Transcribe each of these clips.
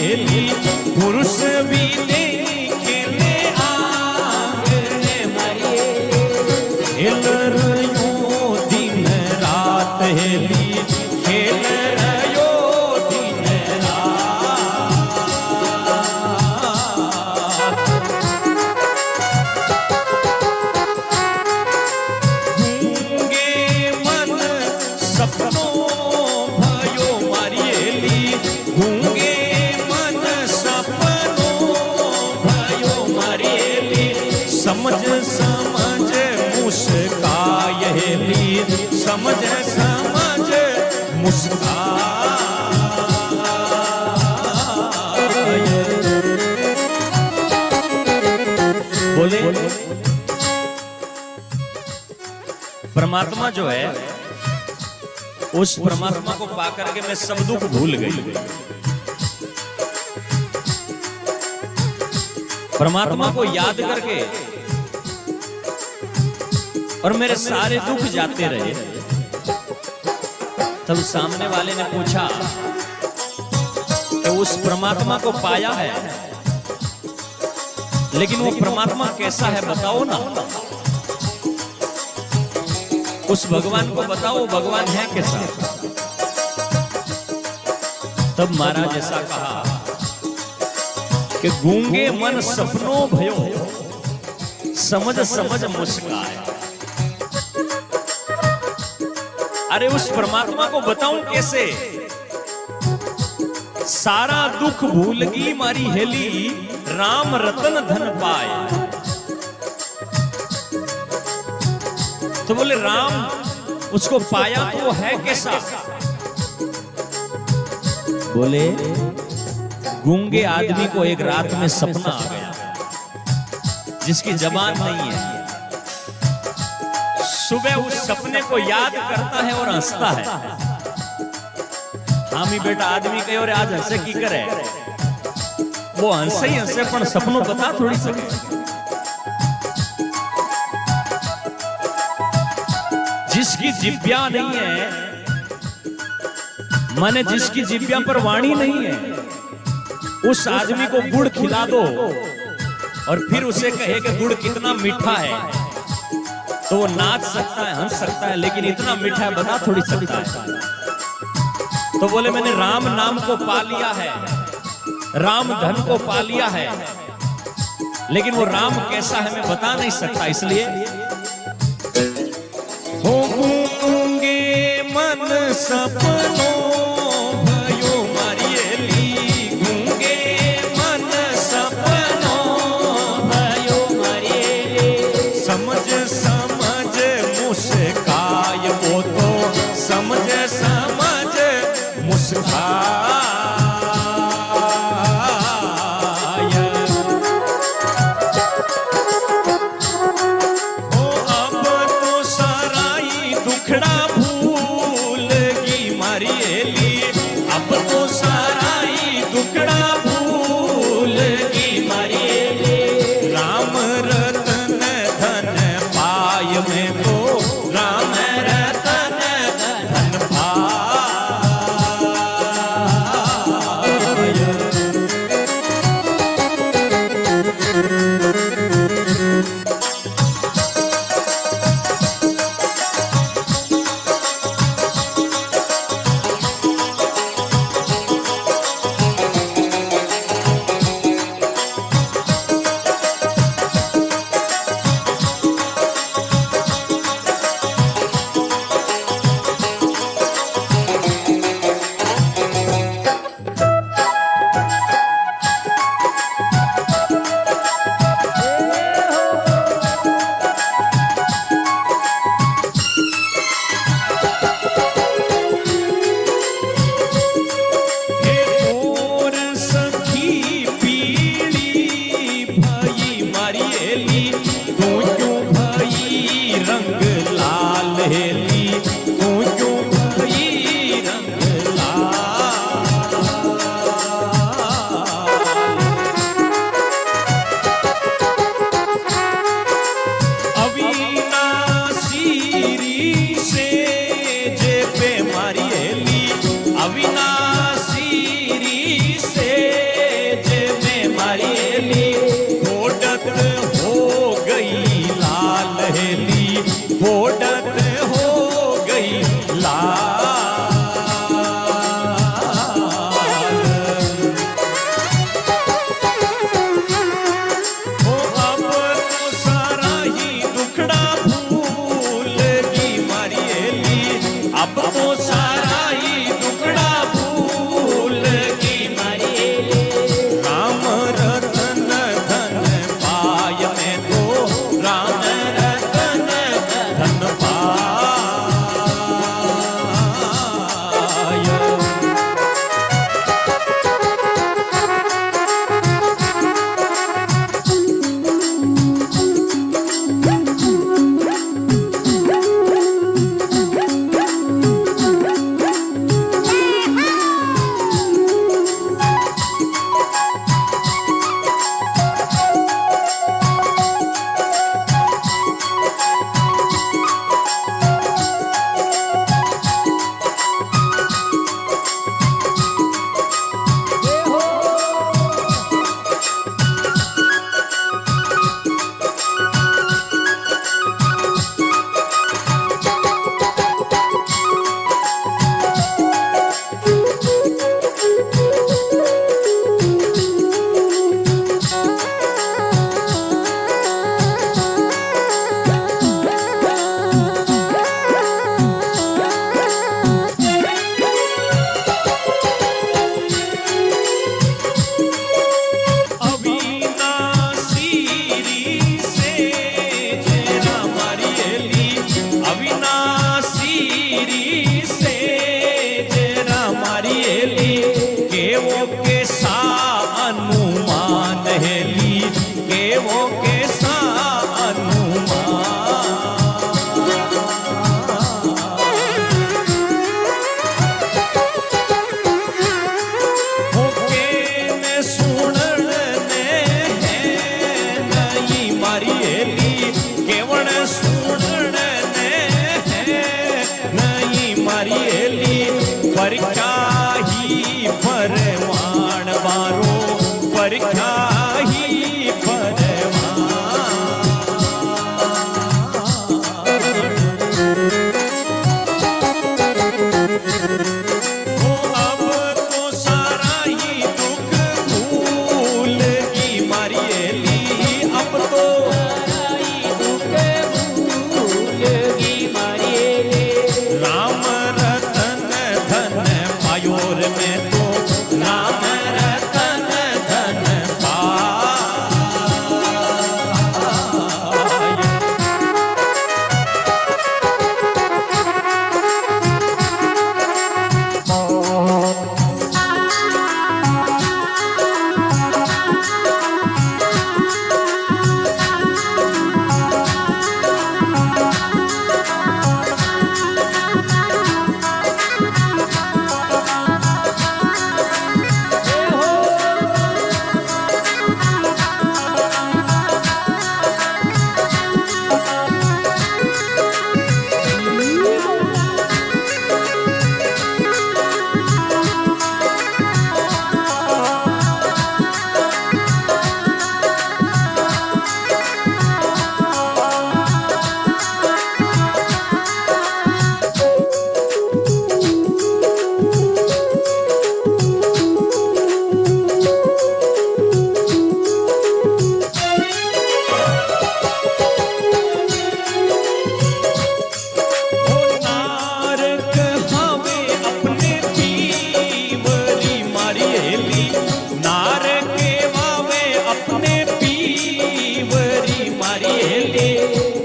Heli पुरुष भी खेले आंगणे मारी खेल रयो दिन रात हेली खेल रयो दिन रात गूंगे मन सपनों भयो मारी हेली गूंगे मन सपनों भयो मारी हेली समझ समझ मुस्काय हेली समझ समझ मुस्काय बोले परमात्मा जो है उस परमात्मा को पाकर के मैं सब दुख भूल गई। परमात्मा को याद करके और मेरे सारे दुख जाते रहे। तब सामने वाले ने पूछा कि उस परमात्मा को पाया है लेकिन वो परमात्मा कैसा है बताओ ना, उस भगवान को बताओ भगवान है कैसा। तब महाराज ऐसा कहा कि गूंगे मन सपनों भयो समझ समझ मुस्काए। अरे उस परमात्मा को बताऊं कैसे, सारा दुख भूलगी मारी हेली राम रतन धन पाए। तो बोले राम उसको पाया तो वो है कैसा। बोले गूंगे आदमी को एक रात में सपना आ गया जिसकी जबान नहीं है। सुबह उस सपने को याद करता है और हंसता है। हामी बेटा आदमी कहे और आज हंसे की करे, वो हंसे ही हंसे पण सपनों बता थोड़ी सके। जिसकी जिब्या नहीं है माने जिसकी जिब्या पर वाणी नहीं है, उस आदमी को गुड़ खिला दो और फिर उसे कहे कि गुड़ कितना मीठा है तो वो नाच सकता है हंस सकता है, लेकिन इतना मीठा है बता थोड़ी सकता है। तो बोले मैंने राम नाम को पा लिया है, राम धन को पा लिया है, लेकिन वो राम कैसा है मैं बता नहीं सकता। इसलिए हो गूंगे मन सपनों भयो मारी हेली गूंगे मन सपनों भयो मारी हेली समझ समझ मुस्काय वो तो समझ समझ मुस्काय। ओ अब तो साराई दुखड़ा भूल गई मारी कैसा अनुमान हेली, केवो कैसा अनुमान। हो केन सुनने है नहीं मारी हेली, केवण सुनने है नहीं मारी हेली। परीक्षा ही परवान मारो, परीक्षा ही परवान। हो अब तो सारा ही दुख भूल की मारी हेली, अब तो सारा ही दुख भूल की मारी हेली। राम रतन धन पायोर में तो, राम रतन धन पाय।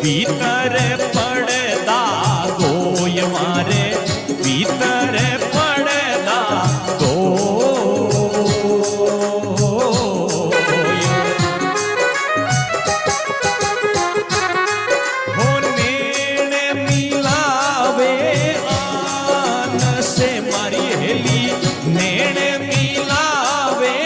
भीतर पड़दा गोय मारे, भीतर पड़दा गोय। हो नेण मिलावे आन से मारी हेली, नेण मिलावे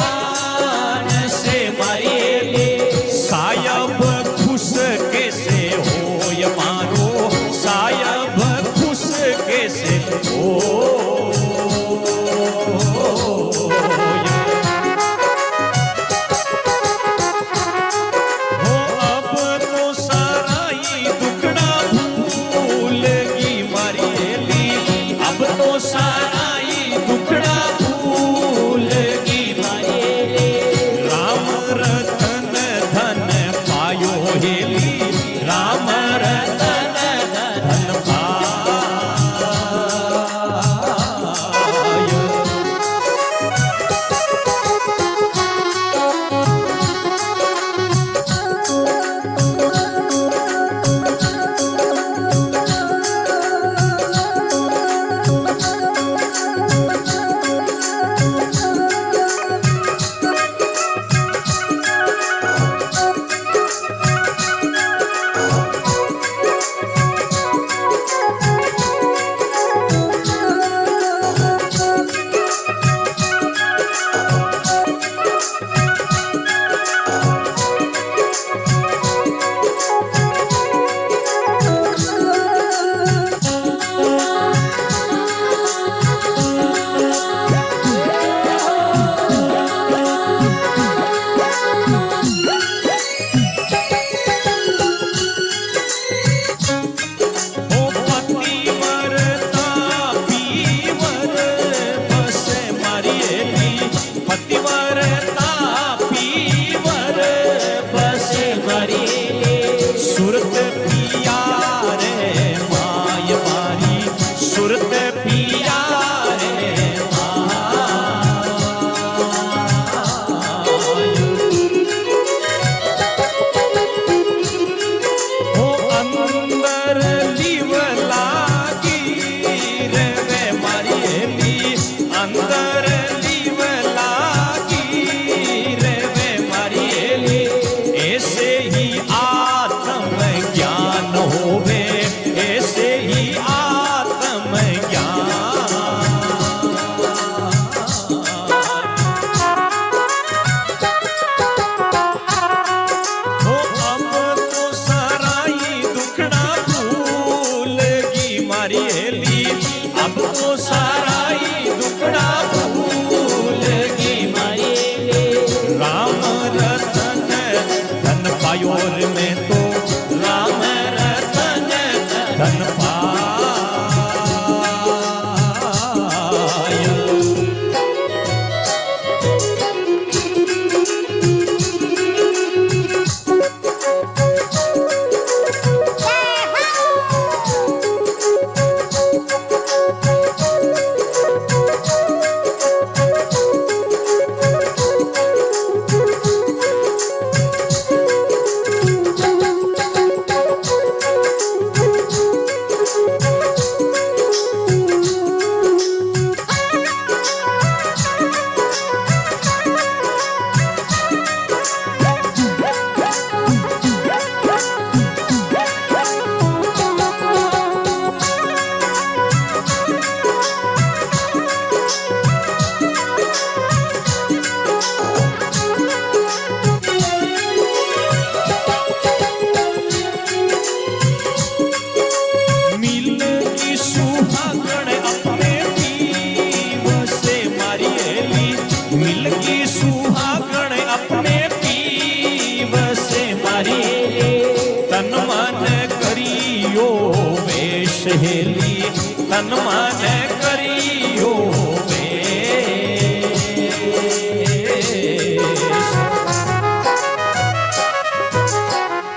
आन से मारी हेली। सायब खुश कैसे होय मारो, सायब खुश कैसे हो। अब तो सारा ही दुखड़ा भूल की मारी हेली, अब तो सारा ही दुखड़ा भूल की मारी हेली। राम रतन धन पायो हेली, राम रतन धन पायो। अंदर लीव पायोर में तो राम रतन धन पाया। सहेली तन मन करियो